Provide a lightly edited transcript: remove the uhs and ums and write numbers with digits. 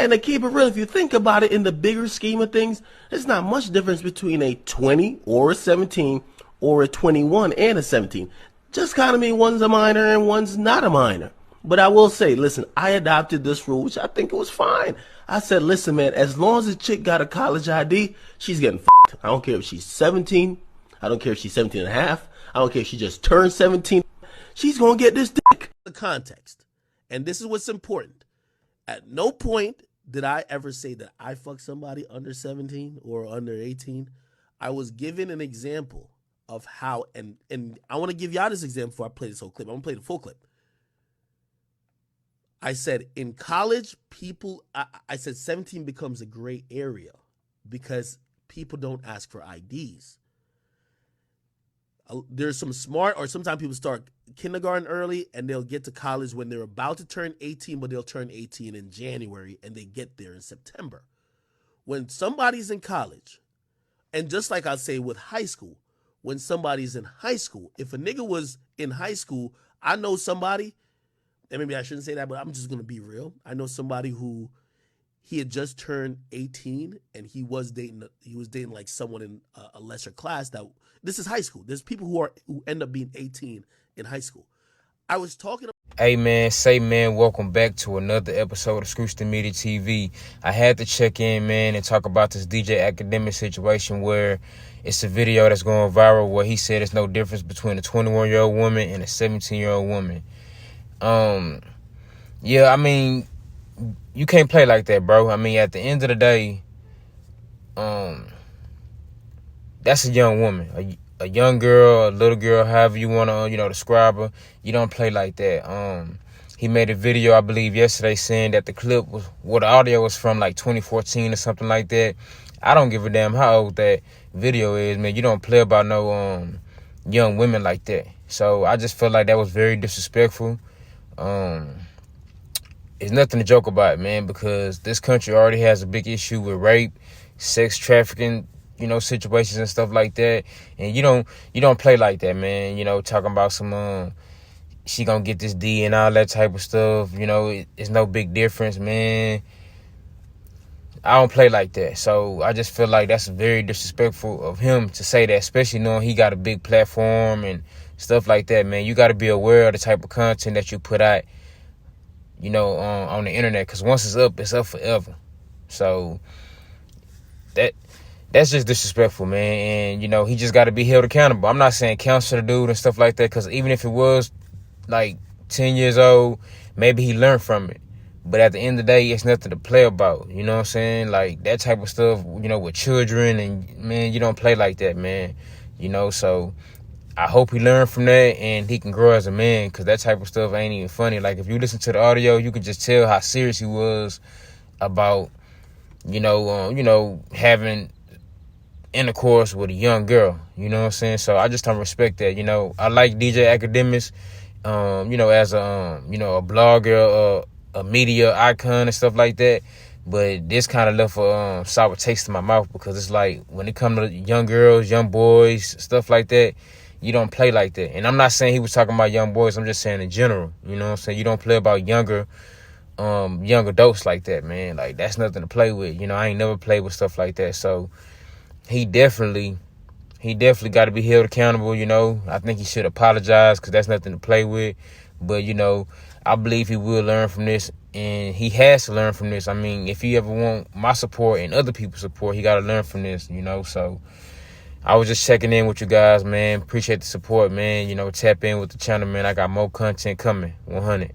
And to keep it real, if you think about it in the bigger scheme of things, there's not much difference between a 20 or a 17 or a 21 and a 17. Just kind of mean one's a minor and one's not a minor. But I will say, listen, I adopted this rule, which I think it was fine. I said, listen, man, as long as a chick got a college ID, she's getting f***ed. I don't care if she's 17. I don't care if she's 17 and a half. I don't care if she just turned 17. She's going to get this dick. The context. And this is what's important. At no point did I ever say that I fucked somebody under 17 or under 18. I was given an example of how, and I want to give y'all this example before I play this whole clip. I'm going to play the full clip. I said in college, I said 17 becomes a gray area because people don't ask for IDs. There's some smart, or sometimes people start kindergarten early and they'll get to college when they're about to turn 18, but they'll turn 18 in January and they get there in September. When somebody's in college, and just like I say with high school, when somebody's in high school, if a nigga was in high school, I know somebody, and maybe I shouldn't say that, but I'm just going to be real. I know somebody who he had just turned 18 and he was dating like someone in a lesser class. That this is high school. There's people who end up being 18 in high school. I was talking about. Hey man, welcome back to another episode of Scrooge Media TV. I had to check in, man, and talk about this DJ Akademiks situation where it's a video that's going viral where he said there's no difference between a 21-year-old woman and a 17-year-old woman. Yeah, I mean, you can't play like that, bro. I mean, at the end of the day, that's a young woman, a young girl, a little girl, however you want to, describe her. You don't play like that. He made a video, I believe, yesterday saying that the clip was, the audio was from like 2014 or something like that. I don't give a damn how old that video is, man. You don't play about no young women like that. So I just felt like that was very disrespectful. It's nothing to joke about, man, because this country already has a big issue with rape, sex trafficking, situations and stuff like that. And you don't play like that, man. Talking about some she gonna get this D and all that type of stuff. It's no big difference, man. I don't play like that. So I just feel like that's very disrespectful of him to say that, especially knowing he got a big platform and stuff like that, man. You got to be aware of the type of content that you put out, on the internet, because once it's up forever. So that's just disrespectful, man. And, he just got to be held accountable. I'm not saying counsel the dude and stuff like that, because even if it was like 10 years old, maybe he learned from it. But at the end of the day, it's nothing to play about. You know what I'm saying? Like that type of stuff, with children, and man, you don't play like that, man. So I hope he learned from that and he can grow as a man, because that type of stuff ain't even funny. Like if you listen to the audio, you can just tell how serious he was about, having intercourse with a young girl. You know what I'm saying? So I just don't respect that. I like DJ Akademiks, as a blogger, a media icon and stuff like that. But this kind of left a sour taste in my mouth, because it's like when it comes to young girls, young boys, stuff like that, you don't play like that. And I'm not saying he was talking about young boys. I'm just saying in general. You know what I'm saying? You don't play about younger young adults like that, man. Like that's nothing to play with. I ain't never played with stuff like that. So he definitely got to be held accountable. I think he should apologize, because that's nothing to play with. But I believe he will learn from this, and he has to learn from this. I mean, if he ever want my support and other people's support, he got to learn from this. So I was just checking in with you guys, man. Appreciate the support, man. Tap in with the channel, man. I got more content coming. 100.